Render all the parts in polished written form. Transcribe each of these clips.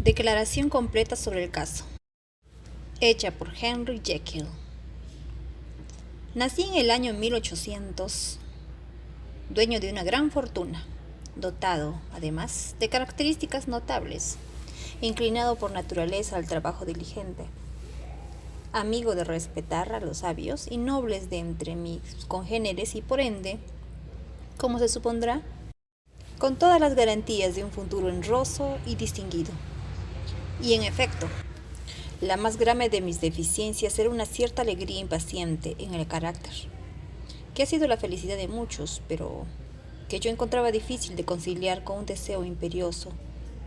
Declaración completa sobre el caso, hecha por Henry Jekyll. Nací en el año 1800, dueño de una gran fortuna, dotado, además, de características notables, inclinado por naturaleza al trabajo diligente, amigo de respetar a los sabios y nobles de entre mis congéneres y por ende, como se supondrá, con todas las garantías de un futuro honroso y distinguido. Y en efecto, la más grave de mis deficiencias era una cierta alegría impaciente en el carácter, que ha sido la felicidad de muchos, pero que yo encontraba difícil de conciliar con un deseo imperioso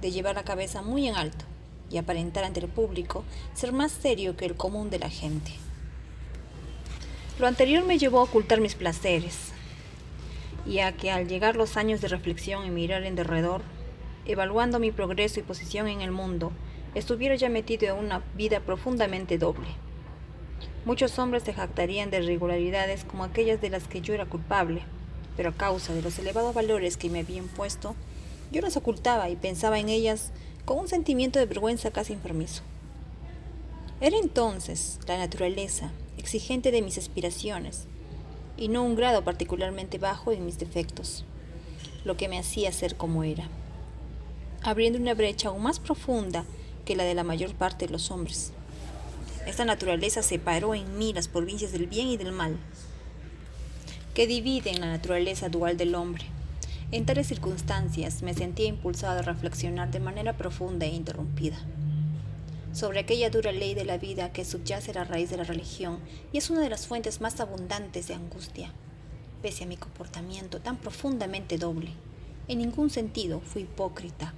de llevar la cabeza muy en alto y aparentar ante el público ser más serio que el común de la gente. Lo anterior me llevó a ocultar mis placeres, ya que al llegar los años de reflexión y mirar en derredor, evaluando mi progreso y posición en el mundo, estuviera ya metido en una vida profundamente doble. Muchos hombres se jactarían de irregularidades como aquellas de las que yo era culpable, pero a causa de los elevados valores que me habían puesto, yo las ocultaba y pensaba en ellas con un sentimiento de vergüenza casi enfermizo. Era entonces la naturaleza exigente de mis aspiraciones, y no un grado particularmente bajo en mis defectos, lo que me hacía ser como era, abriendo una brecha aún más profunda que la de la mayor parte de los hombres. Esta naturaleza separó en mí las provincias del bien y del mal, que dividen la naturaleza dual del hombre. En tales circunstancias me sentía impulsado a reflexionar de manera profunda e interrumpida sobre aquella dura ley de la vida que subyace a la raíz de la religión y es una de las fuentes más abundantes de angustia. Pese a mi comportamiento tan profundamente doble, en ningún sentido fui hipócrita.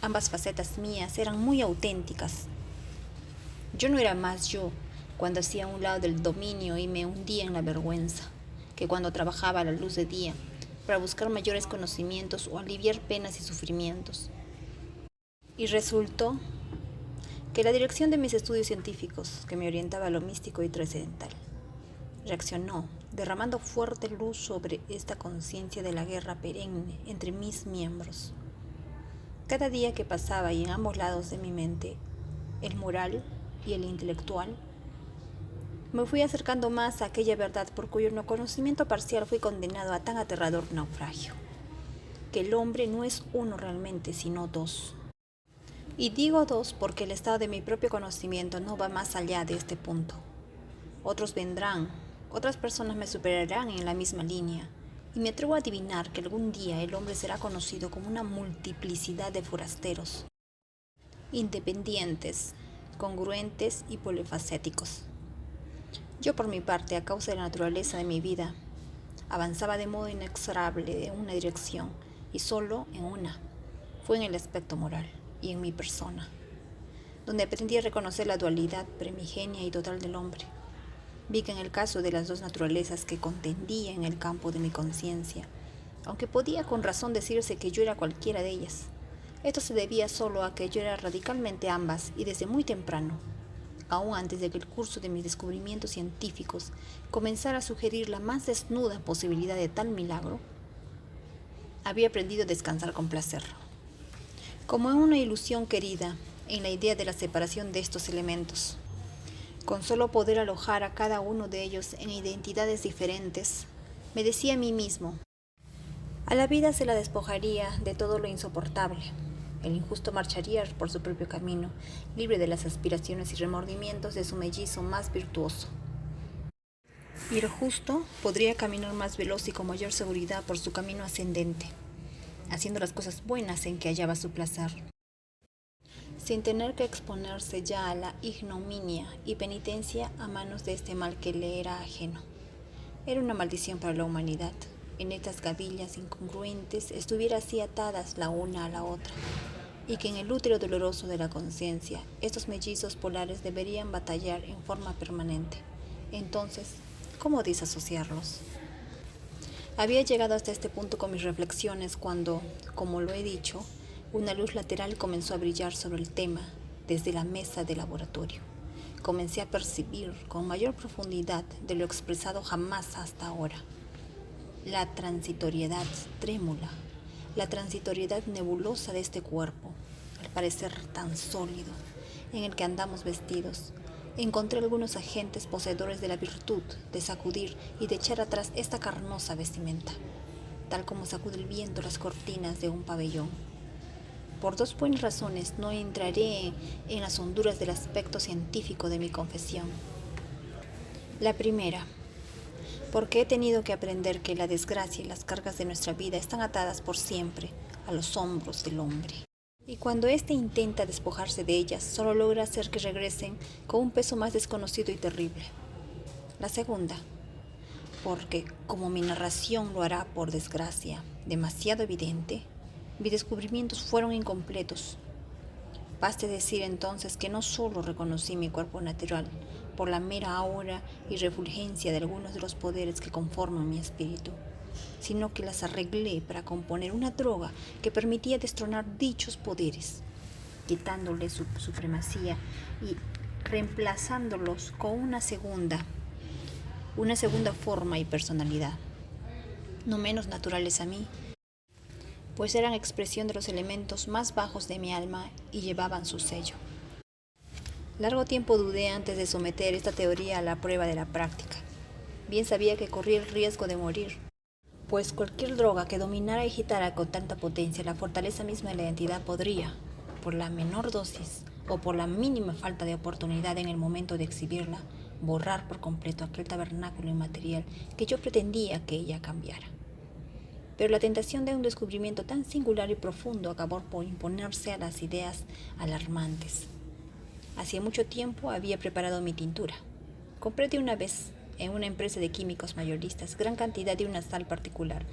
Ambas facetas mías eran muy auténticas. Yo no era más yo cuando hacía un lado del dominio y me hundía en la vergüenza, que cuando trabajaba a la luz de día para buscar mayores conocimientos o aliviar penas y sufrimientos. Y resultó que la dirección de mis estudios científicos, que me orientaba a lo místico y trascendental, reaccionó, derramando fuerte luz sobre esta conciencia de la guerra perenne entre mis miembros. Cada día que pasaba y en ambos lados de mi mente, el moral y el intelectual, me fui acercando más a aquella verdad por cuyo no conocimiento parcial fui condenado a tan aterrador naufragio, que el hombre no es uno realmente, sino dos. Y digo dos porque el estado de mi propio conocimiento no va más allá de este punto. Otros vendrán, otras personas me superarán en la misma línea, y me atrevo a adivinar que algún día el hombre será conocido como una multiplicidad de forasteros, independientes, congruentes y polifacéticos. Yo, por mi parte, a causa de la naturaleza de mi vida, avanzaba de modo inexorable en una dirección, y solo en una. Fue en el aspecto moral y en mi persona, donde aprendí a reconocer la dualidad primigenia y total del hombre. Vi que en el caso de las dos naturalezas que contendía en el campo de mi conciencia, aunque podía con razón decirse que yo era cualquiera de ellas, esto se debía solo a que yo era radicalmente ambas y desde muy temprano, aún antes de que el curso de mis descubrimientos científicos comenzara a sugerir la más desnuda posibilidad de tal milagro, había aprendido a descansar con placer, como en una ilusión querida, en la idea de la separación de estos elementos. Con solo poder alojar a cada uno de ellos en identidades diferentes, me decía a mí mismo, a la vida se la despojaría de todo lo insoportable. El injusto marcharía por su propio camino, libre de las aspiraciones y remordimientos de su mellizo más virtuoso. Y el justo podría caminar más veloz y con mayor seguridad por su camino ascendente, haciendo las cosas buenas en que hallaba su placer, sin tener que exponerse ya a la ignominia y penitencia a manos de este mal que le era ajeno. Era una maldición para la humanidad. En estas gavillas incongruentes estuviera así atadas la una a la otra, y que en el útero doloroso de la conciencia estos mellizos polares deberían batallar en forma permanente. Entonces, ¿cómo disasociarlos? Había llegado hasta este punto con mis reflexiones cuando, como lo he dicho, una luz lateral comenzó a brillar sobre el tema desde la mesa de laboratorio. Comencé a percibir con mayor profundidad de lo expresado jamás hasta ahora la transitoriedad trémula, la transitoriedad nebulosa de este cuerpo, al parecer tan sólido, en el que andamos vestidos, encontré algunos agentes poseedores de la virtud de sacudir y de echar atrás esta carnosa vestimenta, tal como sacude el viento las cortinas de un pabellón. Por dos buenas razones no entraré en las honduras del aspecto científico de mi confesión. La primera, porque he tenido que aprender que la desgracia y las cargas de nuestra vida están atadas por siempre a los hombros del hombre. Y cuando éste intenta despojarse de ellas, solo logra hacer que regresen con un peso más desconocido y terrible. La segunda, porque como mi narración lo hará, por desgracia, demasiado evidente, mis descubrimientos fueron incompletos. Baste decir entonces que no solo reconocí mi cuerpo natural por la mera aura y refulgencia de algunos de los poderes que conforman mi espíritu, sino que las arreglé para componer una droga que permitía destronar dichos poderes, quitándole su supremacía y reemplazándolos con una segunda forma y personalidad, no menos naturales a mí, pues eran expresión de los elementos más bajos de mi alma y llevaban su sello. Largo tiempo dudé antes de someter esta teoría a la prueba de la práctica. Bien sabía que corría el riesgo de morir, pues cualquier droga que dominara y agitara con tanta potencia la fortaleza misma de la identidad podría, por la menor dosis o por la mínima falta de oportunidad en el momento de exhibirla, borrar por completo aquel tabernáculo inmaterial que yo pretendía que ella cambiara. Pero la tentación de un descubrimiento tan singular y profundo acabó por imponerse a las ideas alarmantes. Hacía mucho tiempo había preparado mi tintura. Compré de una vez, en una empresa de químicos mayoristas, gran cantidad de una sal particular,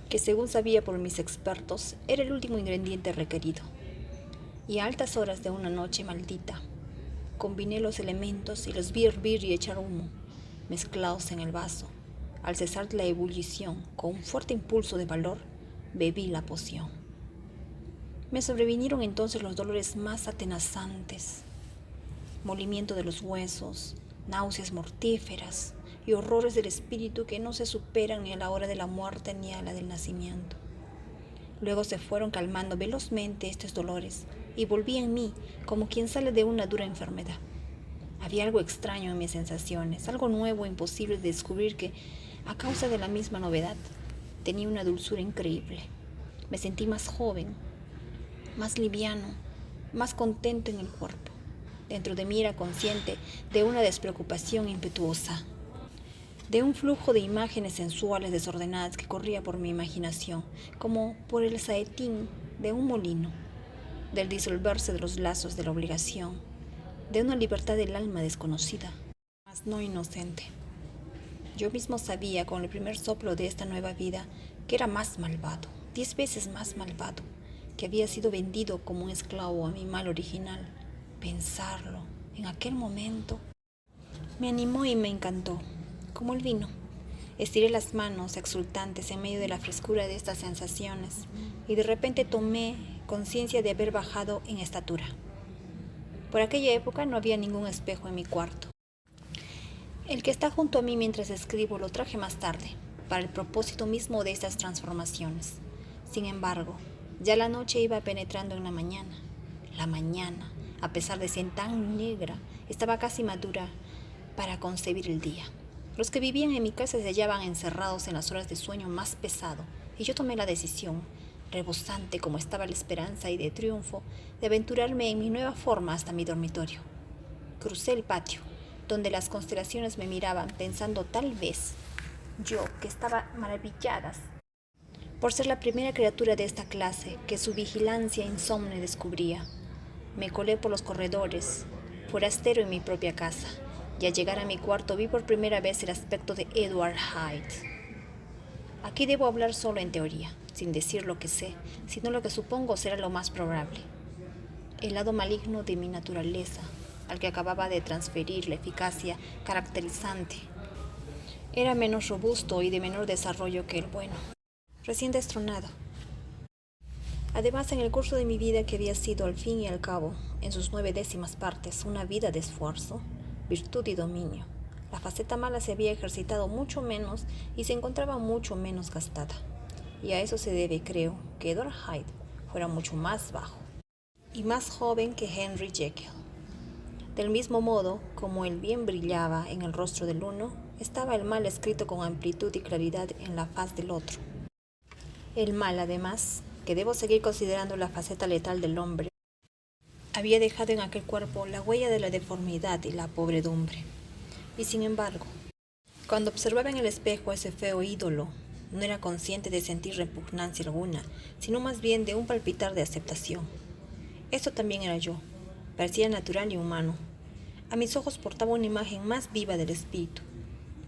que según sabía por mis expertos, era el último ingrediente requerido. Y a altas horas de una noche maldita, combiné los elementos y los vi hervir y echar humo, mezclados en el vaso. Al cesar la ebullición, con un fuerte impulso de valor, bebí la poción. Me sobrevinieron entonces los dolores más atenazantes, molimiento de los huesos, náuseas mortíferas y horrores del espíritu que no se superan ni a la hora de la muerte ni a la del nacimiento. Luego se fueron calmando velozmente estos dolores y volví en mí como quien sale de una dura enfermedad. Había algo extraño en mis sensaciones, algo nuevo e imposible de descubrir que, a causa de la misma novedad, tenía una dulzura increíble. Me sentí más joven, más liviano, más contento en el cuerpo. Dentro de mí era consciente de una despreocupación impetuosa, de un flujo de imágenes sensuales desordenadas que corría por mi imaginación, como por el saetín de un molino, del disolverse de los lazos de la obligación, de una libertad del alma desconocida, mas no inocente. Yo mismo sabía con el primer soplo de esta nueva vida que era más malvado, 10 veces más malvado, que había sido vendido como un esclavo a mi mal original. Pensarlo, en aquel momento, me animó y me encantó, como el vino. Estiré las manos exultantes en medio de la frescura de estas sensaciones y de repente tomé conciencia de haber bajado en estatura. Por aquella época no había ningún espejo en mi cuarto. El que está junto a mí mientras escribo lo traje más tarde, para el propósito mismo de estas transformaciones. Sin embargo, ya la noche iba penetrando en la mañana. La mañana, a pesar de ser tan negra, estaba casi madura para concebir el día. Los que vivían en mi casa se hallaban encerrados en las horas de sueño más pesado, y yo tomé la decisión, rebosante como estaba la esperanza y de triunfo, de aventurarme en mi nueva forma hasta mi dormitorio. Crucé el patio, donde las constelaciones me miraban, pensando tal vez yo, que estaba maravilladas por ser la primera criatura de esta clase que su vigilancia insomne descubría. Me colé por los corredores, forastero en mi propia casa, y al llegar a mi cuarto vi por primera vez el aspecto de Edward Hyde. Aquí debo hablar solo en teoría, sin decir lo que sé, sino lo que supongo será lo más probable. El lado maligno de mi naturaleza, al que acababa de transferir la eficacia caracterizante, era menos robusto y de menor desarrollo que el bueno, recién destronado. Además, en el curso de mi vida, que había sido al fin y al cabo, en sus 9/10 partes, una vida de esfuerzo, virtud y dominio, la faceta mala se había ejercitado mucho menos y se encontraba mucho menos gastada. Y a eso se debe, creo, que Edward Hyde fuera mucho más bajo. y más joven que Henry Jekyll. Del mismo modo como el bien brillaba en el rostro del uno, estaba el mal escrito con amplitud y claridad en la faz del otro. El mal, además, que debo seguir considerando la faceta letal del hombre, había dejado en aquel cuerpo la huella de la deformidad y la pobredumbre. Y sin embargo, cuando observaba en el espejo ese feo ídolo, no era consciente de sentir repugnancia alguna, sino más bien de un palpitar de aceptación. Esto también era yo. Parecía natural y humano. A mis ojos portaba una imagen más viva del espíritu.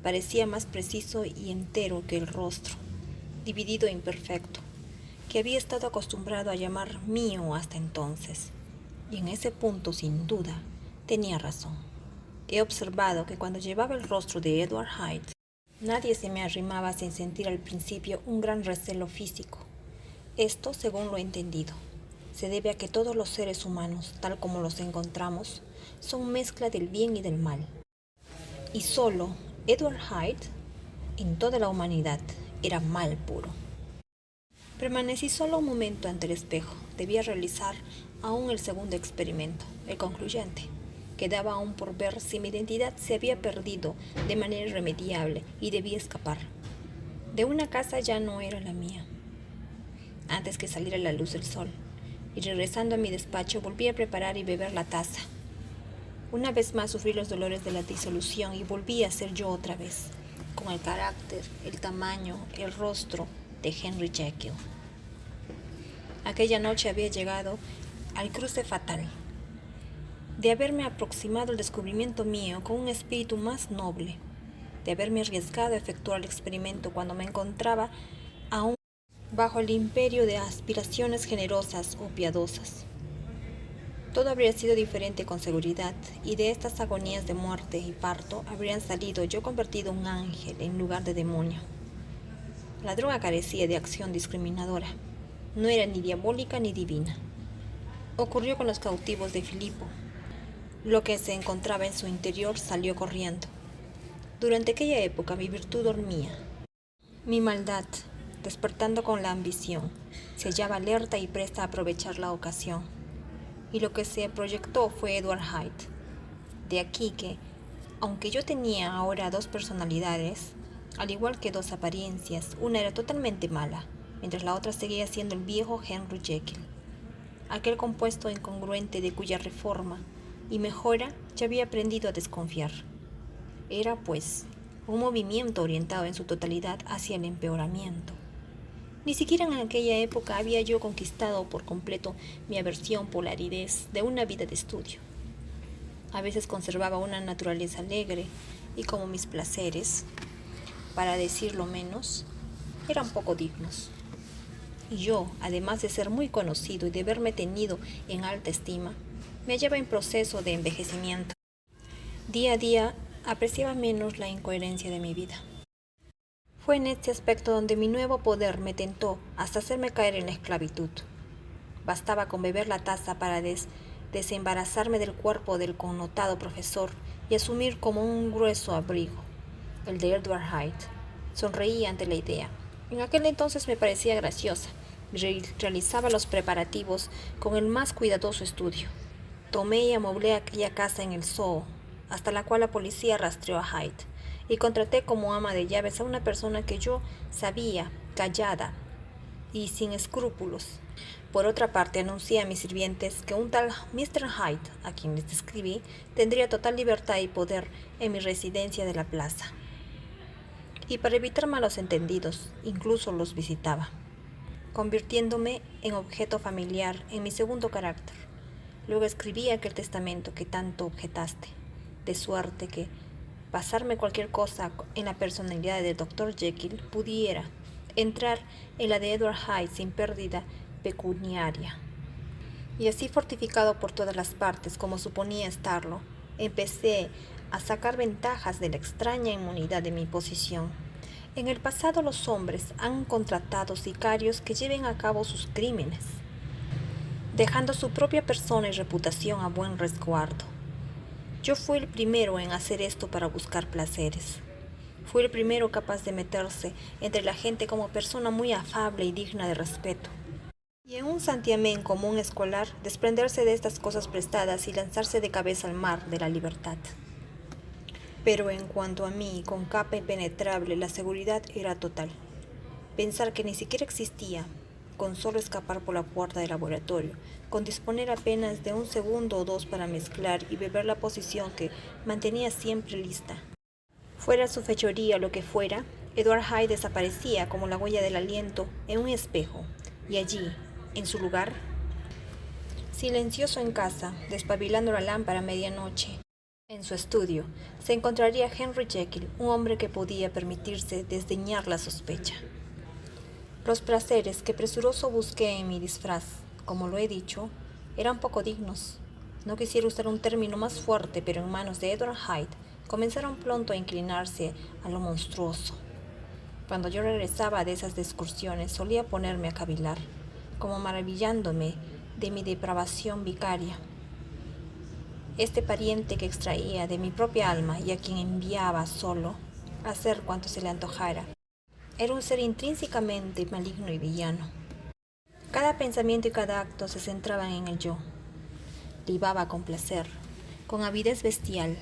Parecía más preciso y entero que el rostro, dividido e imperfecto, que había estado acostumbrado a llamar mío hasta entonces. Y en ese punto, sin duda, tenía razón. He observado que cuando llevaba el rostro de Edward Hyde, nadie se me arrimaba sin sentir al principio un gran recelo físico. Esto, según lo he entendido, se debe a que todos los seres humanos, tal como los encontramos, son mezcla del bien y del mal. Y solo Edward Hyde, en toda la humanidad, era mal puro. Permanecí solo un momento ante el espejo. Debía realizar aún el segundo experimento, el concluyente. Quedaba aún por ver si mi identidad se había perdido de manera irremediable y debía escapar. De una casa ya no era la mía, antes que saliera la luz del sol, y regresando a mi despacho volví a preparar y beber la taza. Una vez más sufrí los dolores de la disolución y volví a ser yo otra vez, con el carácter, el tamaño, el rostro de Henry Jekyll. Aquella noche había llegado al cruce fatal de haberme aproximado al descubrimiento mío con un espíritu más noble, de haberme arriesgado a efectuar el experimento cuando me encontraba aún bajo el imperio de aspiraciones generosas o piadosas. Todo habría sido diferente con seguridad, y de estas agonías de muerte y parto habrían salido yo convertido en un ángel en lugar de demonio. La droga carecía de acción discriminadora, no era ni diabólica ni divina. Ocurrió con los cautivos de Filipo. Lo que se encontraba en su interior salió corriendo. Durante aquella época mi virtud dormía. Mi maldad, despertando con la ambición, se hallaba alerta y presta a aprovechar la ocasión. Y lo que se proyectó fue Edward Hyde. De aquí que, aunque yo tenía ahora dos personalidades, al igual que dos apariencias, una era totalmente mala, mientras la otra seguía siendo el viejo Henry Jekyll, aquel compuesto incongruente de cuya reforma y mejora ya había aprendido a desconfiar. Era, pues, un movimiento orientado en su totalidad hacia el empeoramiento. Ni siquiera en aquella época había yo conquistado por completo mi aversión por la aridez de una vida de estudio. A veces conservaba una naturaleza alegre y como mis placeres, para decirlo menos, eran poco dignos. Y yo, además de ser muy conocido y de haberme tenido en alta estima, me hallaba en proceso de envejecimiento. Día a día apreciaba menos la incoherencia de mi vida. Fue en este aspecto donde mi nuevo poder me tentó hasta hacerme caer en la esclavitud. Bastaba con beber la taza para desembarazarme del cuerpo del connotado profesor y asumir como un grueso abrigo, el de Edward Hyde. Sonreí ante la idea. En aquel entonces me parecía graciosa. Realizaba los preparativos con el más cuidadoso estudio. Tomé y amoblé aquella casa en el Soho, hasta la cual la policía rastreó a Hyde, y contraté como ama de llaves a una persona que yo sabía, callada y sin escrúpulos. Por otra parte, anuncié a mis sirvientes que un tal Mr. Hyde, a quien les describí, tendría total libertad y poder en mi residencia de la plaza. Y para evitar malos entendidos, incluso los visitaba, convirtiéndome en objeto familiar en mi segundo carácter. Luego escribí aquel testamento que tanto objetaste, de suerte que pasarme cualquier cosa en la personalidad del Dr. Jekyll pudiera entrar en la de Edward Hyde sin pérdida pecuniaria. Y así, fortificado por todas las partes, como suponía estarlo, empecé a sacar ventajas de la extraña inmunidad de mi posición. En el pasado los hombres han contratado sicarios que lleven a cabo sus crímenes, dejando su propia persona y reputación a buen resguardo. Yo fui el primero en hacer esto para buscar placeres. Fui el primero capaz de meterse entre la gente como persona muy afable y digna de respeto. Y en un santiamén común escolar, desprenderse de estas cosas prestadas y lanzarse de cabeza al mar de la libertad. Pero en cuanto a mí, con capa impenetrable, la seguridad era total. Pensar que ni siquiera existía, con solo escapar por la puerta del laboratorio, con disponer apenas de un segundo o dos para mezclar y beber la posición que mantenía siempre lista. Fuera su fechoría lo que fuera, Edward Hyde desaparecía como la huella del aliento en un espejo, y allí, en su lugar, silencioso en casa, despabilando la lámpara a medianoche, en su estudio, se encontraría Henry Jekyll, un hombre que podía permitirse desdeñar la sospecha. Los placeres que presuroso busqué en mi disfraz, como lo he dicho, eran poco dignos. No quisiera usar un término más fuerte, pero en manos de Edward Hyde comenzaron pronto a inclinarse a lo monstruoso. Cuando yo regresaba de esas excursiones, solía ponerme a cavilar, como maravillándome de mi depravación vicaria. Este pariente que extraía de mi propia alma y a quien enviaba solo a hacer cuanto se le antojara, era un ser intrínsecamente maligno y villano. Cada pensamiento y cada acto se centraban en el yo. Libaba con placer, con avidez bestial,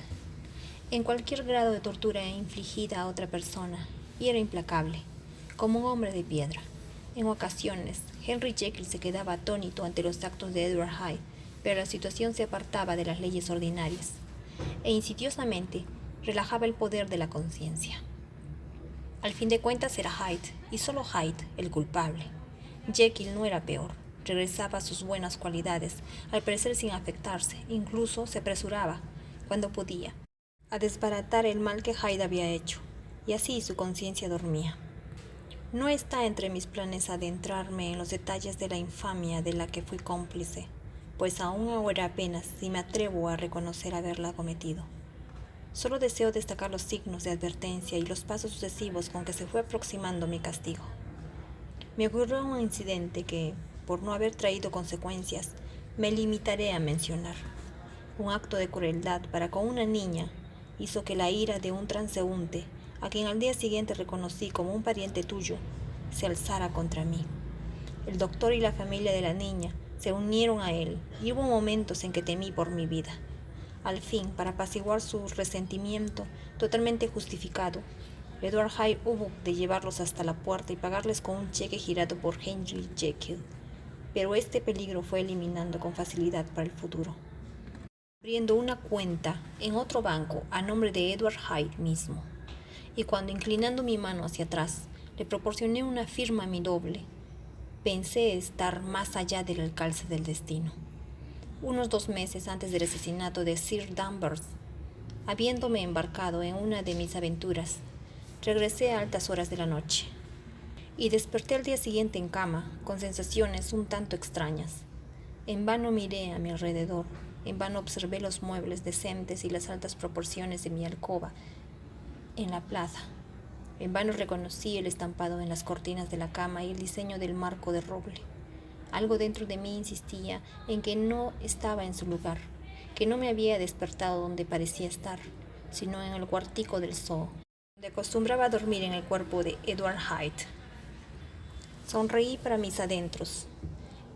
en cualquier grado de tortura infligida a otra persona, y era implacable, como un hombre de piedra. En ocasiones, Henry Jekyll se quedaba atónito ante los actos de Edward Hyde, pero la situación se apartaba de las leyes ordinarias, e insidiosamente relajaba el poder de la conciencia. Al fin de cuentas era Hyde, y solo Hyde, el culpable. Jekyll no era peor, regresaba a sus buenas cualidades, al parecer sin afectarse, incluso se apresuraba, cuando podía, a desbaratar el mal que Hyde había hecho, y así su conciencia dormía. No está entre mis planes adentrarme en los detalles de la infamia de la que fui cómplice, pues aún ahora apenas si me atrevo a reconocer haberla cometido. Solo deseo destacar los signos de advertencia y los pasos sucesivos con que se fue aproximando mi castigo. Me ocurrió un incidente que, por no haber traído consecuencias, me limitaré a mencionar. Un acto de crueldad para con una niña hizo que la ira de un transeúnte, a quien al día siguiente reconocí como un pariente tuyo, se alzara contra mí. El doctor y la familia de la niña se unieron a él y hubo momentos en que temí por mi vida. Al fin, para apaciguar su resentimiento, totalmente justificado, Edward Hyde hubo de llevarlos hasta la puerta y pagarles con un cheque girado por Henry Jekyll, pero este peligro fue eliminando con facilidad para el futuro, abriendo una cuenta en otro banco a nombre de Edward Hyde mismo, y cuando inclinando mi mano hacia atrás, le proporcioné una firma a mi doble, pensé estar más allá del alcance del destino. Unos 2 meses antes del asesinato de Sir Danvers, habiéndome embarcado en una de mis aventuras, regresé a altas horas de la noche y desperté al día siguiente en cama, con sensaciones un tanto extrañas. En vano miré a mi alrededor, en vano observé los muebles decentes y las altas proporciones de mi alcoba en la plaza. En vano reconocí el estampado en las cortinas de la cama y el diseño del marco de roble. Algo dentro de mí insistía en que no estaba en su lugar, que no me había despertado donde parecía estar, sino en el cuartico del zoo, donde acostumbraba a dormir en el cuerpo de Edward Hyde. Sonreí para mis adentros,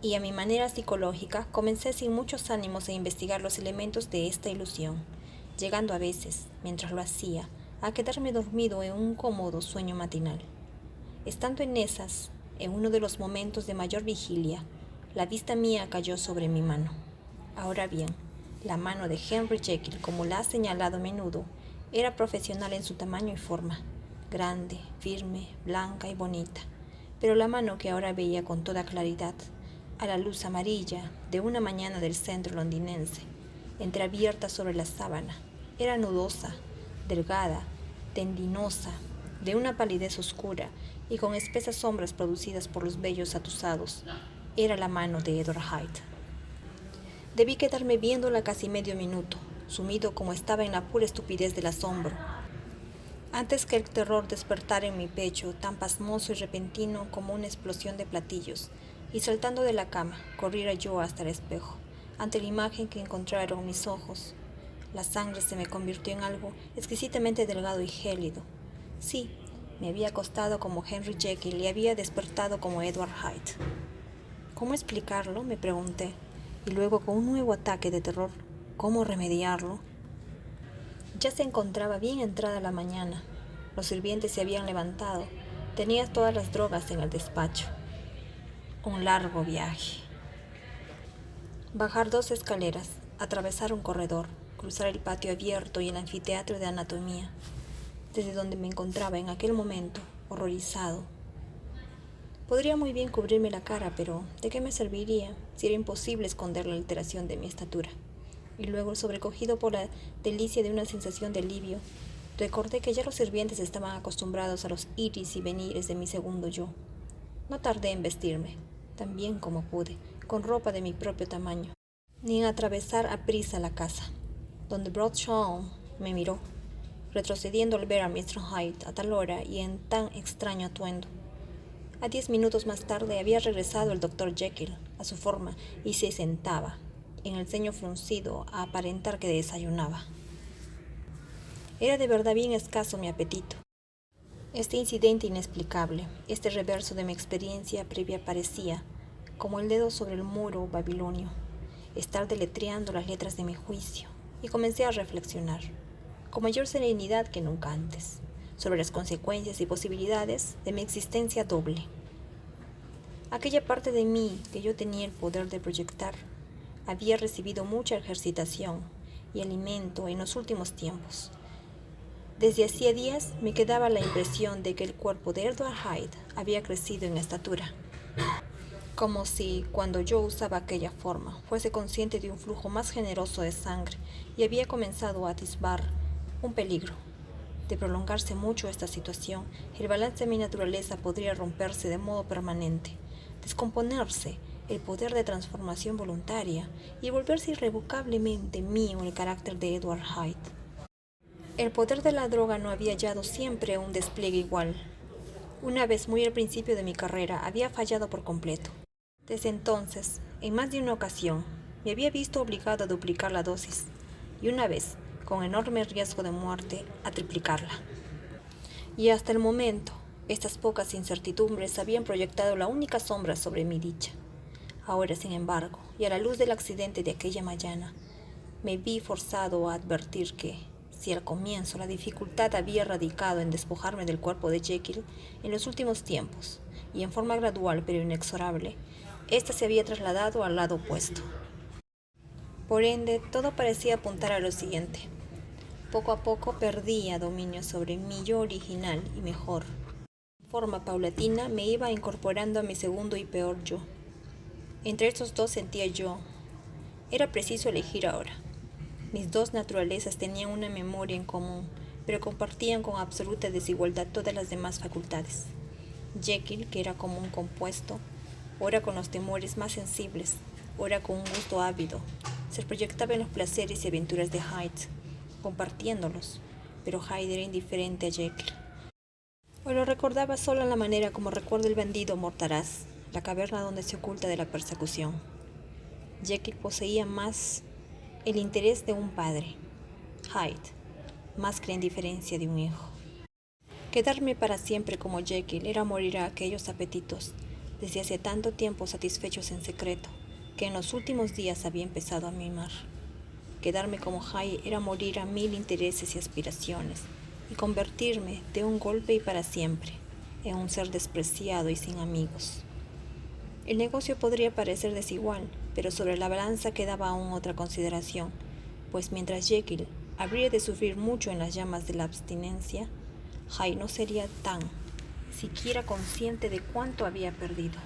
y a mi manera psicológica comencé sin muchos ánimos a investigar los elementos de esta ilusión, llegando a veces, mientras lo hacía, a quedarme dormido en un cómodo sueño matinal. Estando en esas, en uno de los momentos de mayor vigilia, la vista mía cayó sobre mi mano. Ahora bien, la mano de Henry Jekyll, como la ha señalado a menudo, era profesional en su tamaño y forma, grande, firme, blanca y bonita, pero la mano que ahora veía con toda claridad, a la luz amarilla de una mañana del centro londinense, entreabierta sobre la sábana, era nudosa, delgada, tendinosa, de una palidez oscura y con espesas sombras producidas por los vellos atusados. Era la mano de Edward Hyde. Debí quedarme viéndola casi medio minuto, sumido como estaba en la pura estupidez del asombro, antes que el terror despertara en mi pecho, tan pasmoso y repentino como una explosión de platillos, y saltando de la cama, corriera yo hasta el espejo, ante la imagen que encontraron mis ojos. La sangre se me convirtió en algo exquisitamente delgado y gélido. Sí, me había acostado como Henry Jekyll y había despertado como Edward Hyde. ¿Cómo explicarlo?, me pregunté, y luego con un nuevo ataque de terror, ¿cómo remediarlo? Ya se encontraba bien entrada la mañana. Los sirvientes se habían levantado. Tenía todas las drogas en el despacho. Un largo viaje. Bajar 2 escaleras, atravesar un corredor, cruzar el patio abierto y el anfiteatro de anatomía, desde donde me encontraba en aquel momento, horrorizado. Podría muy bien cubrirme la cara, pero ¿de qué me serviría si era imposible esconder la alteración de mi estatura? Y luego, sobrecogido por la delicia de una sensación de alivio, recordé que ya los sirvientes estaban acostumbrados a los iris y venires de mi segundo yo. No tardé en vestirme, tan bien como pude, con ropa de mi propio tamaño, ni en atravesar a prisa la casa, donde Bradshaw me miró, retrocediendo al ver a Mr. Hyde a tal hora y en tan extraño atuendo. A 10 minutos más tarde había regresado el Dr. Jekyll a su forma y se sentaba, en el ceño fruncido, a aparentar que desayunaba. Era de verdad bien escaso mi apetito. Este incidente inexplicable, este reverso de mi experiencia previa parecía, como el dedo sobre el muro babilonio, estar deletreando las letras de mi juicio, y comencé a reflexionar, con mayor serenidad que nunca antes, sobre las consecuencias y posibilidades de mi existencia doble. Aquella parte de mí que yo tenía el poder de proyectar había recibido mucha ejercitación y alimento en los últimos tiempos. Desde hacía días me quedaba la impresión de que el cuerpo de Edward Hyde había crecido en estatura, como si, cuando yo usaba aquella forma, fuese consciente de un flujo más generoso de sangre y había comenzado a atisbar un peligro. De prolongarse mucho esta situación, el balance de mi naturaleza podría romperse de modo permanente, descomponerse el poder de transformación voluntaria y volverse irrevocablemente mío el carácter de Edward Hyde. El poder de la droga no había hallado siempre un despliegue igual. Una vez, muy al principio de mi carrera, había fallado por completo. Desde entonces, en más de una ocasión, me había visto obligado a duplicar la dosis, y una vez, con enorme riesgo de muerte, a triplicarla. Y hasta el momento, estas pocas incertidumbres habían proyectado la única sombra sobre mi dicha. Ahora, sin embargo, y a la luz del accidente de aquella mañana, me vi forzado a advertir que, si al comienzo la dificultad había radicado en despojarme del cuerpo de Jekyll, en los últimos tiempos, y en forma gradual pero inexorable, ésta se había trasladado al lado opuesto. Por ende, todo parecía apuntar a lo siguiente. Poco a poco perdía dominio sobre mi yo original y mejor. De forma paulatina me iba incorporando a mi segundo y peor yo. Entre estos dos sentía yo. Era preciso elegir ahora. Mis dos naturalezas tenían una memoria en común, pero compartían con absoluta desigualdad todas las demás facultades. Jekyll, que era como un compuesto, ora con los temores más sensibles, ora con un gusto ávido, se proyectaba en los placeres y aventuras de Hyde, compartiéndolos, pero Hyde era indiferente a Jekyll. O lo recordaba solo a la manera como recuerda el bandido Mortaraz, la caverna donde se oculta de la persecución. Jekyll poseía más el interés de un padre, Hyde, más que la indiferencia de un hijo. Quedarme para siempre como Jekyll era morir a aquellos apetitos, desde hace tanto tiempo satisfechos en secreto, que en los últimos días había empezado a mimar. Quedarme como Hyde era morir a 1000 intereses y aspiraciones, y convertirme, de un golpe y para siempre, en un ser despreciado y sin amigos. El negocio podría parecer desigual, pero sobre la balanza quedaba aún otra consideración, pues mientras Jekyll habría de sufrir mucho en las llamas de la abstinencia, Hyde no sería tan siquiera consciente de cuánto había perdido.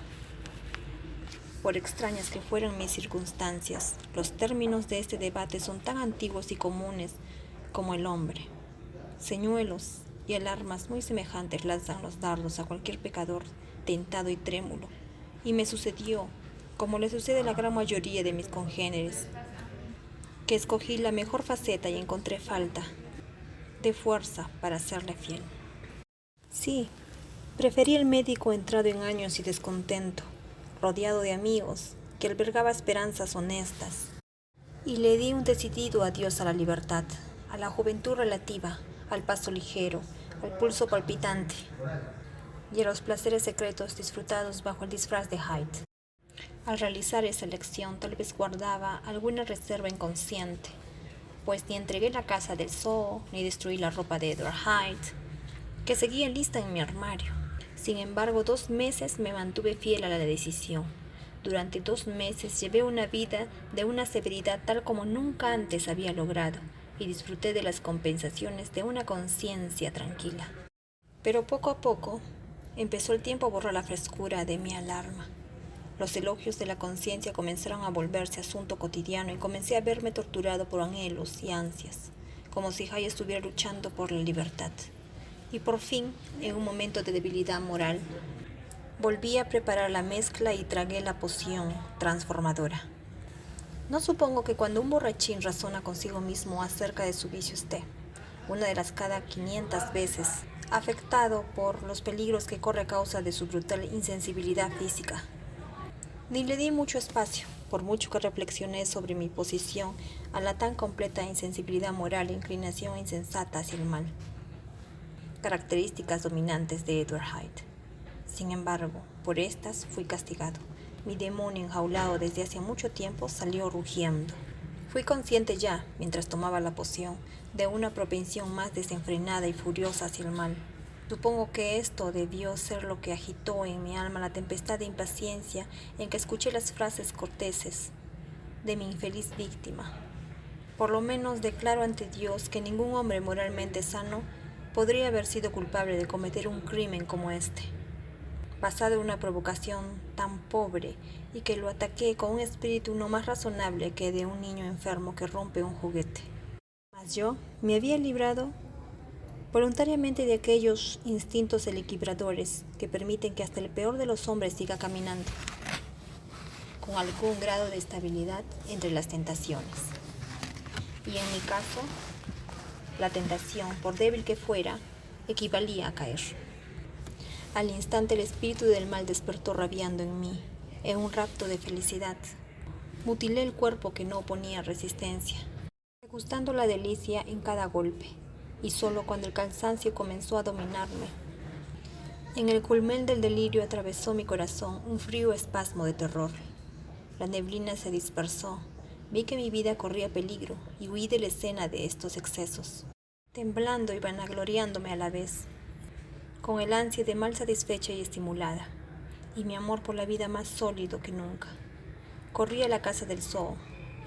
Por extrañas que fueran mis circunstancias, los términos de este debate son tan antiguos y comunes como el hombre. Señuelos y alarmas muy semejantes lanzan los dardos a cualquier pecador tentado y trémulo, y me sucedió, como le sucede a la gran mayoría de mis congéneres, que escogí la mejor faceta y encontré falta de fuerza para serle fiel. Sí, preferí el médico entrado en años y descontento, rodeado de amigos, que albergaba esperanzas honestas, y le di un decidido adiós a la libertad, a la juventud relativa, al paso ligero, al pulso palpitante, y a los placeres secretos disfrutados bajo el disfraz de Hyde. Al realizar esa elección tal vez guardaba alguna reserva inconsciente, pues ni entregué la casa del zoo, ni destruí la ropa de Edward Hyde, que seguía lista en mi armario. Sin embargo, 2 meses me mantuve fiel a la decisión. Durante 2 meses llevé una vida de una severidad tal como nunca antes había logrado, y disfruté de las compensaciones de una conciencia tranquila. Pero poco a poco empezó el tiempo a borrar la frescura de mi alarma. Los elogios de la conciencia comenzaron a volverse asunto cotidiano y comencé a verme torturado por anhelos y ansias, como si Jay estuviera luchando por la libertad. Y por fin, en un momento de debilidad moral, volví a preparar la mezcla y tragué la poción transformadora. No supongo que cuando un borrachín razona consigo mismo acerca de su vicio esté, una de las cada 500 veces, afectado por los peligros que corre a causa de su brutal insensibilidad física. Ni le di mucho espacio, por mucho que reflexioné sobre mi posición a la tan completa insensibilidad moral e inclinación insensata hacia el mal, características dominantes de Edward Hyde. Sin embargo, por estas fui castigado. Mi demonio enjaulado desde hace mucho tiempo salió rugiendo. Fui consciente ya, mientras tomaba la poción, de una propensión más desenfrenada y furiosa hacia el mal. Supongo que esto debió ser lo que agitó en mi alma la tempestad de impaciencia en que escuché las frases corteses de mi infeliz víctima. Por lo menos declaro ante Dios que ningún hombre moralmente sano podría haber sido culpable de cometer un crimen como este, basado en una provocación tan pobre, y que lo ataqué con un espíritu no más razonable que de un niño enfermo que rompe un juguete. Mas yo me había librado voluntariamente de aquellos instintos equilibradores que permiten que hasta el peor de los hombres siga caminando con algún grado de estabilidad entre las tentaciones. Y en mi caso, la tentación, por débil que fuera, equivalía a caer. Al instante el espíritu del mal despertó rabiando en mí, en un rapto de felicidad. Mutilé el cuerpo que no oponía resistencia, gustando la delicia en cada golpe, y solo cuando el cansancio comenzó a dominarme, en el culmen del delirio atravesó mi corazón un frío espasmo de terror. La neblina se dispersó, vi que mi vida corría peligro y huí de la escena de estos excesos, temblando y vanagloriándome a la vez, con el ansia de mal satisfecha y estimulada, y mi amor por la vida más sólido que nunca. Corrí a la casa del zoo,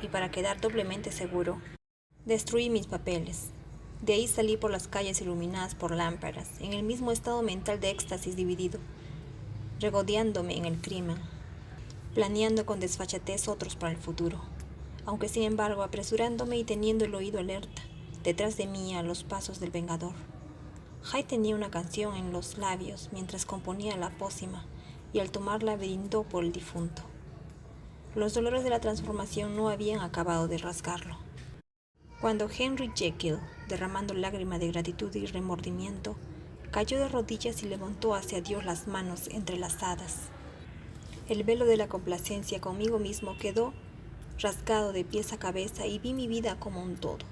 y para quedar doblemente seguro, destruí mis papeles. De ahí salí por las calles iluminadas por lámparas, en el mismo estado mental de éxtasis dividido, regodeándome en el crimen, planeando con desfachatez otros para el futuro, aunque sin embargo apresurándome y teniendo el oído alerta, detrás de mí a los pasos del vengador. Hyde tenía una canción en los labios mientras componía la pócima, y al tomarla brindó por el difunto. Los dolores de la transformación no habían acabado de rasgarlo, cuando Henry Jekyll, derramando lágrimas de gratitud y remordimiento, cayó de rodillas y levantó hacia Dios las manos entrelazadas. El velo de la complacencia conmigo mismo quedó rasgado de pies a cabeza y vi mi vida como un todo.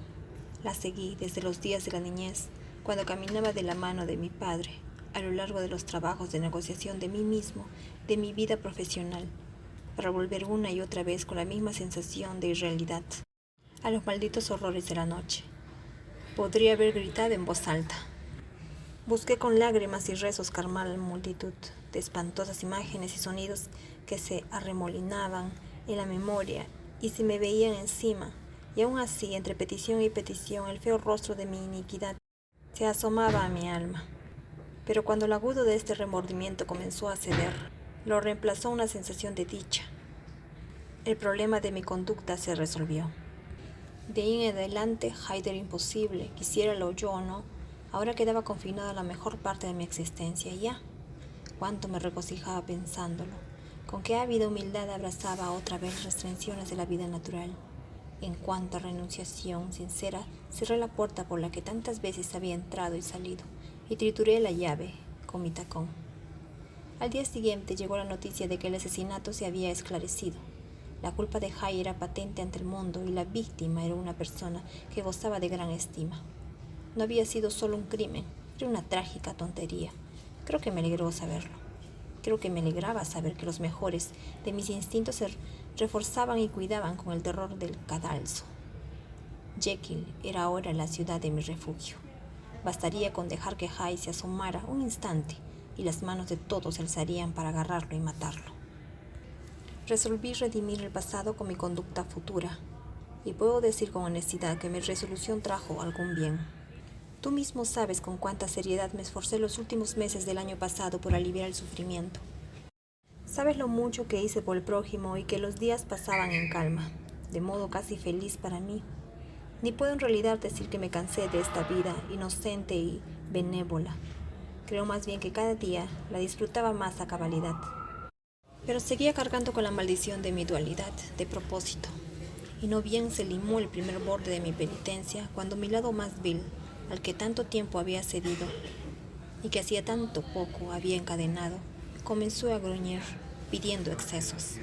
La seguí desde los días de la niñez, cuando caminaba de la mano de mi padre, a lo largo de los trabajos de negociación de mí mismo, de mi vida profesional, para volver una y otra vez con la misma sensación de irrealidad a los malditos horrores de la noche. Podría haber gritado en voz alta. Busqué con lágrimas y rezos calmar a la multitud de espantosas imágenes y sonidos que se arremolinaban en la memoria y se me veían encima, y aún así, entre petición y petición, el feo rostro de mi iniquidad se asomaba a mi alma. Pero cuando el agudo de este remordimiento comenzó a ceder, lo reemplazó una sensación de dicha. El problema de mi conducta se resolvió. De ahí en adelante, Hyde era imposible, quisiéralo yo o no. Ahora quedaba confinada la mejor parte de mi existencia, y ya. Cuánto me regocijaba pensándolo. Con qué ávida humildad abrazaba otra vez restricciones de la vida natural. En cuanto a renunciación sincera, cerré la puerta por la que tantas veces había entrado y salido, y trituré la llave con mi tacón. Al día siguiente llegó la noticia de que el asesinato se había esclarecido. La culpa de Hyde era patente ante el mundo, y la víctima era una persona que gozaba de gran estima. No había sido solo un crimen, era una trágica tontería. Creo que me alegró saberlo. Creo que me alegraba saber que los mejores de mis instintos se reforzaban y cuidaban con el terror del cadalso. Jekyll era ahora la ciudad de mi refugio. Bastaría con dejar que Hyde se asomara un instante y las manos de todos se alzarían para agarrarlo y matarlo. Resolví redimir el pasado con mi conducta futura, y puedo decir con honestidad que mi resolución trajo algún bien. Tú mismo sabes con cuánta seriedad me esforcé los últimos meses del año pasado por aliviar el sufrimiento. Sabes lo mucho que hice por el prójimo y que los días pasaban en calma, de modo casi feliz para mí. Ni puedo en realidad decir que me cansé de esta vida inocente y benévola. Creo más bien que cada día la disfrutaba más a cabalidad. Pero seguía cargando con la maldición de mi dualidad de propósito. Y no bien se limó el primer borde de mi penitencia cuando mi lado más vil, al que tanto tiempo había cedido y que hacía tanto poco había encadenado, comenzó a gruñir, pidiendo excesos.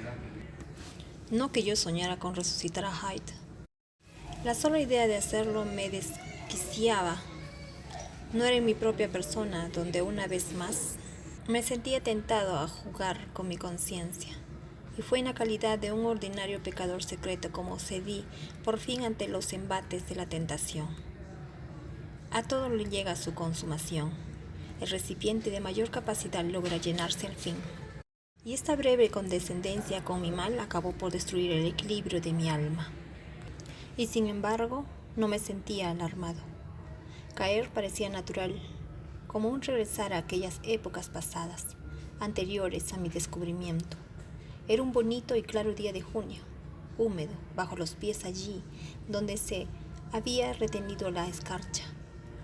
No que yo soñara con resucitar a Hyde. La sola idea de hacerlo me desquiciaba. No era en mi propia persona donde una vez más me sentía tentado a jugar con mi conciencia. Y fue en la calidad de un ordinario pecador secreto como cedí por fin ante los embates de la tentación. A todo le llega su consumación. El recipiente de mayor capacidad logra llenarse al fin. Y esta breve condescendencia con mi mal acabó por destruir el equilibrio de mi alma. Y sin embargo, no me sentía alarmado. Caer parecía natural, como un regresar a aquellas épocas pasadas, anteriores a mi descubrimiento. Era un bonito y claro día de junio, húmedo, bajo los pies allí, donde se había retenido la escarcha,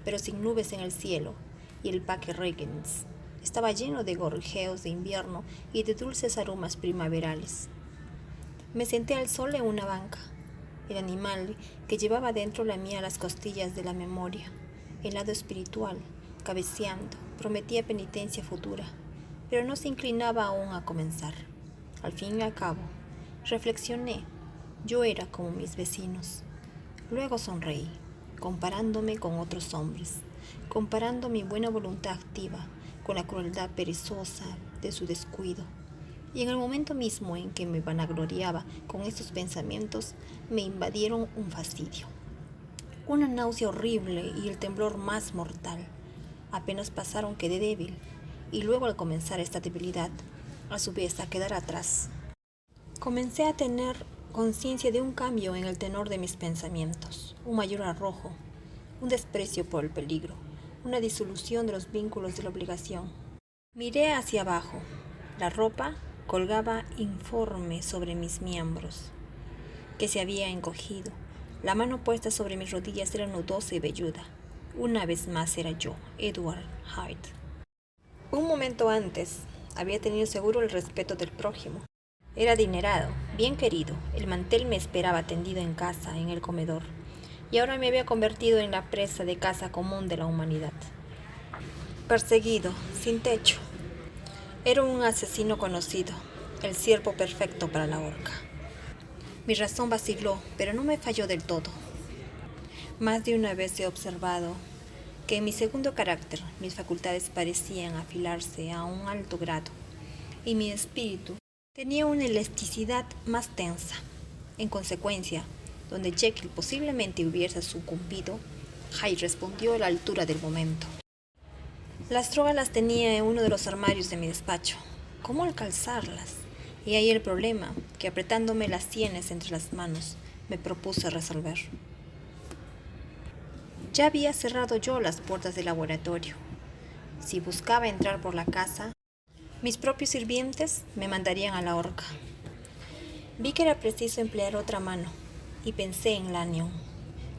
pero sin nubes en el cielo, y el Parque Regents estaba lleno de gorjeos de invierno y de dulces aromas primaverales. Me senté al sol en una banca. El animal que llevaba dentro lamía las costillas de la memoria. El lado espiritual, cabeceando, prometía penitencia futura, pero no se inclinaba aún a comenzar. Al fin y al cabo, reflexioné, yo era como mis vecinos. Luego sonreí, comparándome con otros hombres, comparando mi buena voluntad activa con la crueldad perezosa de su descuido. Y en el momento mismo en que me vanagloriaba con estos pensamientos, me invadieron un fastidio, una náusea horrible y el temblor más mortal. Apenas pasaron quedé débil, y luego al comenzar esta debilidad, a su vez a quedar atrás, comencé a tener conciencia de un cambio en el tenor de mis pensamientos, un mayor arrojo, un desprecio por el peligro, una disolución de los vínculos de la obligación. Miré hacia abajo. La ropa colgaba informe sobre mis miembros, que se había encogido. La mano puesta sobre mis rodillas era nudosa y velluda. Una vez más era yo, Edward Hyde. Un momento antes había tenido seguro el respeto del prójimo. Era adinerado, bien querido. El mantel me esperaba tendido en casa, en el comedor. Y ahora me había convertido en la presa de caza común de la humanidad. Perseguido, sin techo. Era un asesino conocido, el ciervo perfecto para la horca. Mi razón vaciló, pero no me falló del todo. Más de una vez he observado que en mi segundo carácter mis facultades parecían afilarse a un alto grado y mi espíritu tenía una elasticidad más tensa. En consecuencia, donde Jekyll posiblemente hubiese sucumbido, Hyde respondió a la altura del momento. Las drogas las tenía en uno de los armarios de mi despacho. ¿Cómo alcanzarlas? Y ahí el problema, que apretándome las sienes entre las manos, me propuse resolver. Ya había cerrado yo las puertas del laboratorio. Si buscaba entrar por la casa, mis propios sirvientes me mandarían a la horca. Vi que era preciso emplear otra mano, y pensé en Lanyon.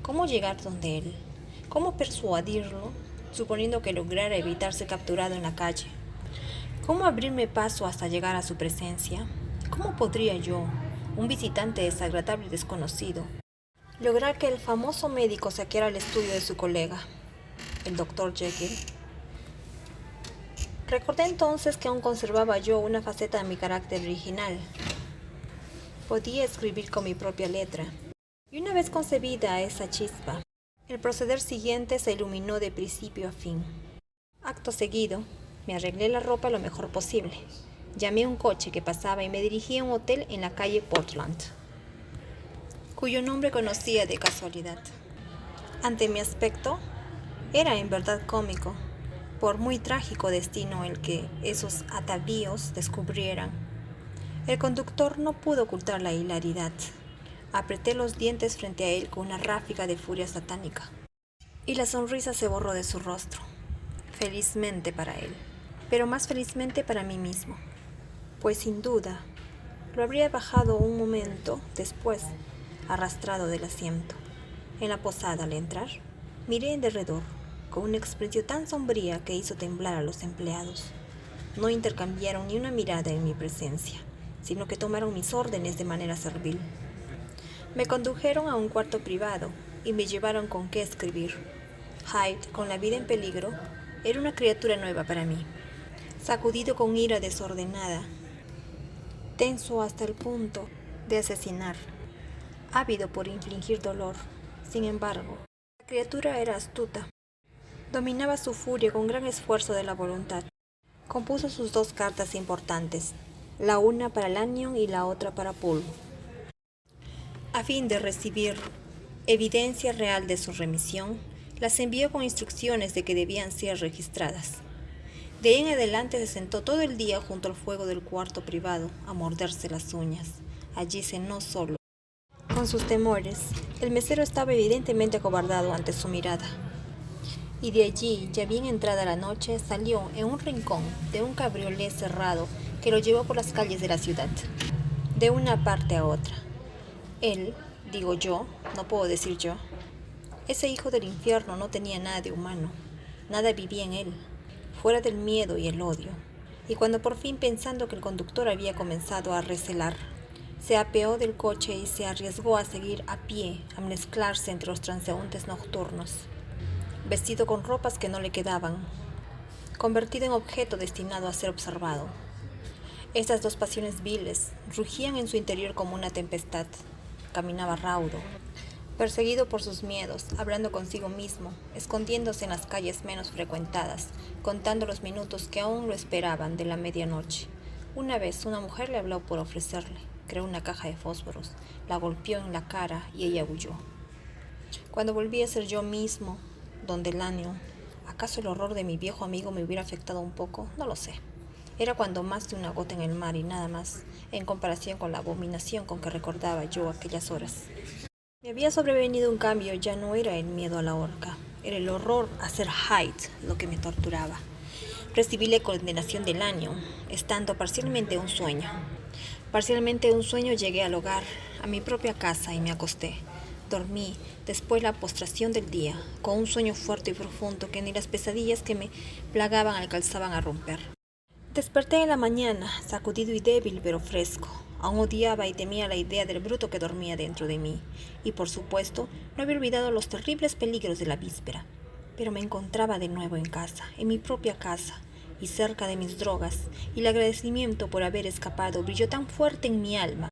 ¿Cómo llegar donde él? ¿Cómo persuadirlo, suponiendo que lograra evitar ser capturado en la calle? ¿Cómo abrirme paso hasta llegar a su presencia? ¿Cómo podría yo, un visitante desagradable y desconocido, lograr que el famoso médico saqueara el estudio de su colega, el Dr. Jekyll? Recordé entonces que aún conservaba yo una faceta de mi carácter original. Podía escribir con mi propia letra. Y una vez concebida esa chispa, el proceder siguiente se iluminó de principio a fin. Acto seguido, me arreglé la ropa lo mejor posible. Llamé a un coche que pasaba y me dirigí a un hotel en la calle Portland, cuyo nombre conocía de casualidad. Ante mi aspecto, era en verdad cómico, por muy trágico destino el que esos atavíos descubrieran. El conductor no pudo ocultar la hilaridad. Apreté los dientes frente a él con una ráfaga de furia satánica, y la sonrisa se borró de su rostro, felizmente para él, pero más felizmente para mí mismo, pues sin duda lo habría bajado un momento después, arrastrado del asiento. En la posada, al entrar, miré en derredor, con una expresión tan sombría que hizo temblar a los empleados. No intercambiaron ni una mirada en mi presencia, sino que tomaron mis órdenes de manera servil. Me condujeron a un cuarto privado y me llevaron con qué escribir. Hyde, con la vida en peligro, era una criatura nueva para mí. Sacudido con ira desordenada, tenso hasta el punto de asesinar, ávido por infligir dolor. Sin embargo, la criatura era astuta. Dominaba su furia con gran esfuerzo de la voluntad. Compuso sus 2 cartas importantes, la una para Lanyon y la otra para Poole, a fin de recibir evidencia real de su remisión. Las envió con instrucciones de que debían ser registradas. De ahí en adelante se sentó todo el día junto al fuego del cuarto privado a morderse las uñas. Allí cenó solo, con sus temores. El mesero estaba evidentemente acobardado ante su mirada. Y de allí, ya bien entrada la noche, salió en un rincón de un cabriolé cerrado que lo llevó por las calles de la ciudad, de una parte a otra. Él, digo yo, no puedo decir yo, ese hijo del infierno no tenía nada de humano, nada vivía en él, fuera del miedo y el odio. Y cuando por fin, pensando que el conductor había comenzado a recelar, se apeó del coche y se arriesgó a seguir a pie, a mezclarse entre los transeúntes nocturnos, vestido con ropas que no le quedaban, convertido en objeto destinado a ser observado. Estas 2 pasiones viles rugían en su interior como una tempestad. Caminaba raudo, perseguido por sus miedos, hablando consigo mismo, escondiéndose en las calles menos frecuentadas, contando los minutos que aún lo esperaban de la medianoche. Una vez una mujer le habló por ofrecerle, creo, una caja de fósforos, la golpeó en la cara y ella huyó. Cuando volví a ser yo mismo, donde Lanyon, ¿acaso el horror de mi viejo amigo me hubiera afectado un poco? No lo sé. Era cuando más de una gota en el mar y nada más, en comparación con la abominación con que recordaba yo aquellas horas. Me había sobrevenido un cambio. Ya no era el miedo a la horca, era el horror a ser Hyde lo que me torturaba. Recibí la condenación del año, estando parcialmente un sueño. Parcialmente un sueño llegué al hogar, a mi propia casa, y me acosté. Dormí, después la postración del día, con un sueño fuerte y profundo que ni las pesadillas que me plagaban alcanzaban a romper. Desperté en la mañana, sacudido y débil, pero fresco. Aún odiaba y temía la idea del bruto que dormía dentro de mí, y por supuesto no había olvidado los terribles peligros de la víspera. Pero me encontraba de nuevo en casa, en mi propia casa, y cerca de mis drogas, y el agradecimiento por haber escapado brilló tan fuerte en mi alma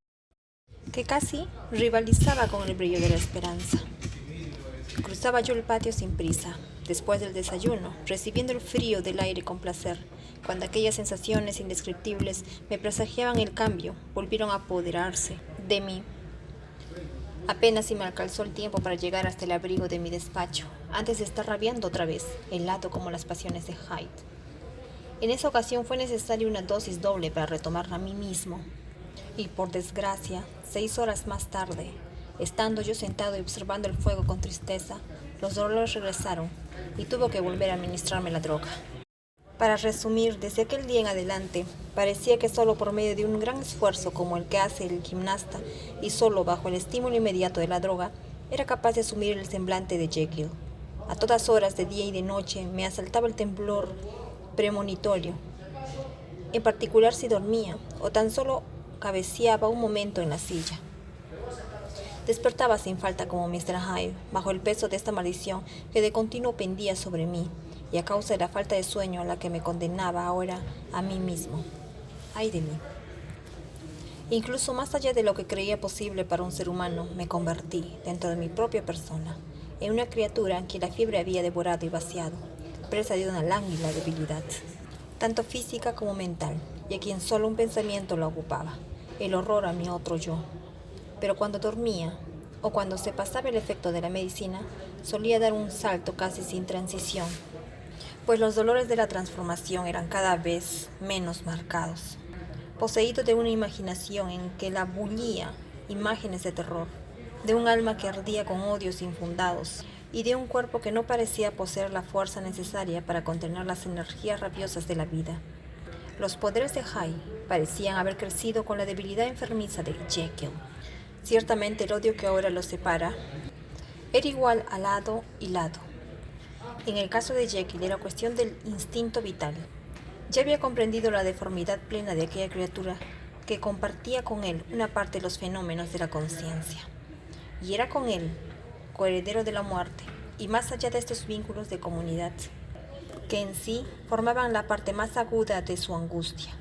que casi rivalizaba con el brillo de la esperanza. Cruzaba yo el patio sin prisa, después del desayuno, recibiendo el frío del aire con placer. Cuando aquellas sensaciones indescriptibles me presagiaban el cambio, volvieron a apoderarse de mí. Apenas si me alcanzó el tiempo para llegar hasta el abrigo de mi despacho, antes de estar rabiando otra vez, helado como las pasiones de Hyde. En esa ocasión fue necesaria una dosis doble para retomar a mí mismo. Y por desgracia, 6 horas más tarde, estando yo sentado y observando el fuego con tristeza, los dolores regresaron y tuve que volver a administrarme la droga. Para resumir, desde aquel día en adelante, parecía que solo por medio de un gran esfuerzo como el que hace el gimnasta y solo bajo el estímulo inmediato de la droga, era capaz de asumir el semblante de Jekyll. A todas horas, de día y de noche, me asaltaba el temblor premonitorio, en particular si dormía o tan solo cabeceaba un momento en la silla. Despertaba sin falta como Mr. Hyde, bajo el peso de esta maldición que de continuo pendía sobre mí, y a causa de la falta de sueño a la que me condenaba ahora a mí mismo. ¡Ay de mí! Incluso más allá de lo que creía posible para un ser humano, me convertí, dentro de mi propia persona, en una criatura que la fiebre había devorado y vaciado, presa de una lánguida debilidad, tanto física como mental. y a quien solo un pensamiento lo ocupaba, el horror a mi otro yo. Pero cuando dormía, o cuando se pasaba el efecto de la medicina, solía dar un salto casi sin transición, pues los dolores de la transformación eran cada vez menos marcados, poseído de una imaginación en que la bullía imágenes de terror, de un alma que ardía con odios infundados y de un cuerpo que no parecía poseer la fuerza necesaria para contener las energías rabiosas de la vida. Los poderes de Hyde parecían haber crecido con la debilidad enfermiza de Jekyll. Ciertamente el odio que ahora los separa era igual a lado y lado. En el caso de Jekyll era cuestión del instinto vital. Ya había comprendido la deformidad plena de aquella criatura que compartía con él una parte de los fenómenos de la conciencia. Y era con él, coheredero de la muerte, y más allá de estos vínculos de comunidad, que en sí formaban la parte más aguda de su angustia.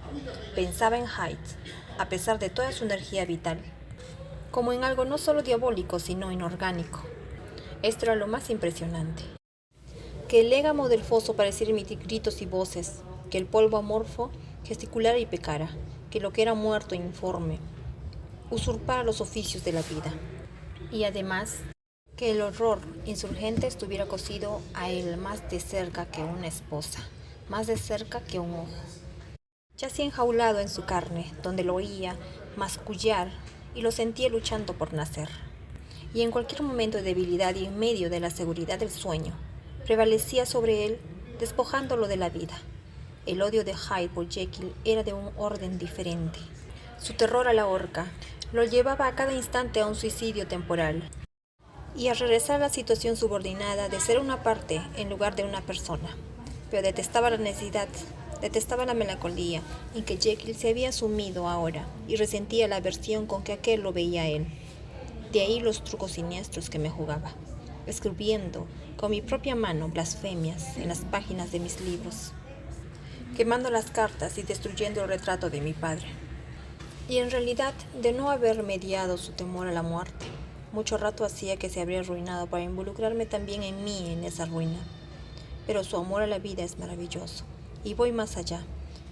Pensaba en Hyde, a pesar de toda su energía vital, como en algo no solo diabólico, sino inorgánico. Esto era lo más impresionante. Que el légamo del foso pareciera emitir gritos y voces, que el polvo amorfo gesticulara y pecara, que lo que era muerto e informe usurpara los oficios de la vida. Y además, que el horror insurgente estuviera cosido a él más de cerca que una esposa, más de cerca que un ojo. Yacía enjaulado en su carne, donde lo oía mascullar y lo sentía luchando por nacer. Y en cualquier momento de debilidad y en medio de la seguridad del sueño, prevalecía sobre él, despojándolo de la vida. El odio de Hyde por Jekyll era de un orden diferente. Su terror a la horca lo llevaba a cada instante a un suicidio temporal y a regresar a la situación subordinada de ser una parte en lugar de una persona. Pero detestaba la necesidad, detestaba la melancolía en que Jekyll se había sumido ahora y resentía la aversión con que aquel lo veía a él. De ahí los trucos siniestros que me jugaba, escribiendo con mi propia mano blasfemias en las páginas de mis libros, quemando las cartas y destruyendo el retrato de mi padre. Y en realidad, de no haber mediado su temor a la muerte, mucho rato hacía que se habría arruinado para involucrarme también en mí en esa ruina. Pero su amor a la vida es maravilloso, y voy más allá.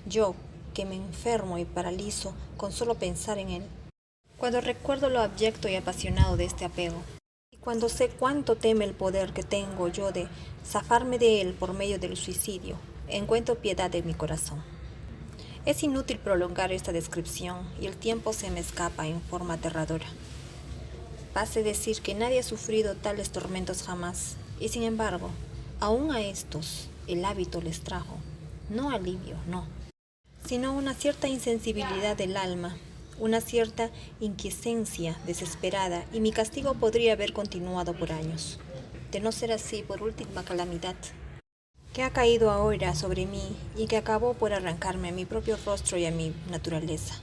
Yo, que me enfermo y paralizo con solo pensar en él, cuando recuerdo lo abyecto y apasionado de este apego, y cuando sé cuánto teme el poder que tengo yo de zafarme de él por medio del suicidio, encuentro piedad de mi corazón. Es inútil prolongar esta descripción y el tiempo se me escapa en forma aterradora. Baste decir que nadie ha sufrido tales tormentos jamás, y sin embargo, aún a estos el hábito les trajo, no alivio, no, sino una cierta insensibilidad del alma, una cierta inquiesencia desesperada, y mi castigo podría haber continuado por años, de no ser así por última calamidad que ha caído ahora sobre mí y que acabó por arrancarme a mi propio rostro y a mi naturaleza.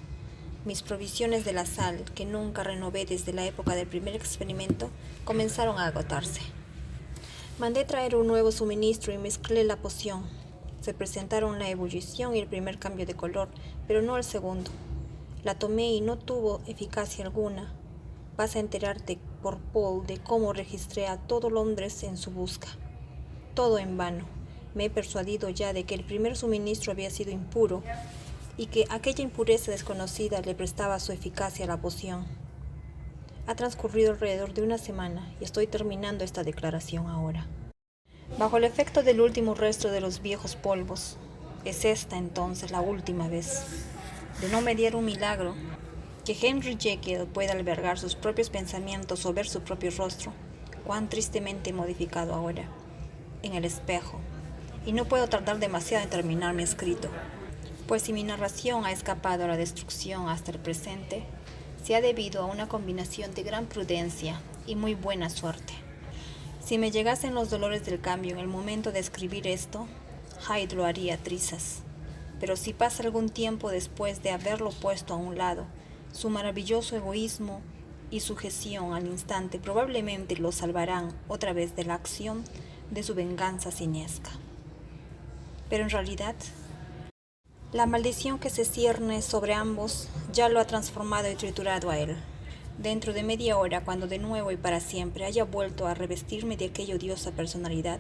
Mis provisiones de la sal, que nunca renové desde la época del primer experimento, comenzaron a agotarse. Mandé traer un nuevo suministro y mezclé la poción. Se presentaron la ebullición y el primer cambio de color, pero no el segundo. La tomé y no tuvo eficacia alguna. Vas a enterarte por Paul de cómo registré a todo Londres en su busca. Todo en vano. Me he persuadido ya de que el primer suministro había sido impuro y que aquella impureza desconocida le prestaba su eficacia a la poción. Ha transcurrido alrededor de una semana y estoy terminando esta declaración ahora. Bajo el efecto del último resto de los viejos polvos, es esta entonces la última vez. De no mediar un milagro, que Henry Jekyll pueda albergar sus propios pensamientos o ver su propio rostro, cuán tristemente modificado ahora, en el espejo. Y no puedo tardar demasiado en terminar mi escrito, pues si mi narración ha escapado a la destrucción hasta el presente, se ha debido a una combinación de gran prudencia y muy buena suerte. Si me llegasen los dolores del cambio en el momento de escribir esto, Hyde lo haría trizas. Pero si pasa algún tiempo después de haberlo puesto a un lado, su maravilloso egoísmo y sujeción al instante probablemente lo salvarán otra vez de la acción de su venganza siniesca. Pero en realidad, la maldición que se cierne sobre ambos ya lo ha transformado y triturado a él. Dentro de media hora, cuando de nuevo y para siempre haya vuelto a revestirme de aquella odiosa personalidad,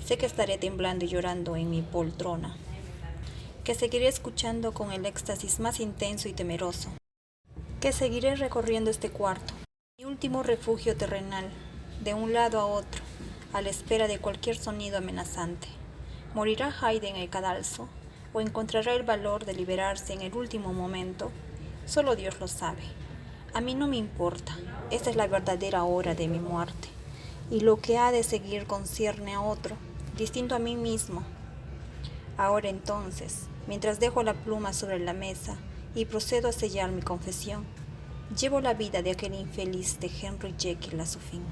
sé que estaré temblando y llorando en mi poltrona. que seguiré escuchando con el éxtasis más intenso y temeroso, que seguiré recorriendo este cuarto, mi último refugio terrenal, de un lado a otro, a la espera de cualquier sonido amenazante. ¿Morirá Hayden en el cadalso o encontrará el valor de liberarse en el último momento? Solo Dios lo sabe. A mí no me importa, esta es la verdadera hora de mi muerte, y lo que ha de seguir concierne a otro, distinto a mí mismo. Ahora entonces, mientras dejo la pluma sobre la mesa y procedo a sellar mi confesión, llevo la vida de aquel infeliz de Henry Jekyll a su fin.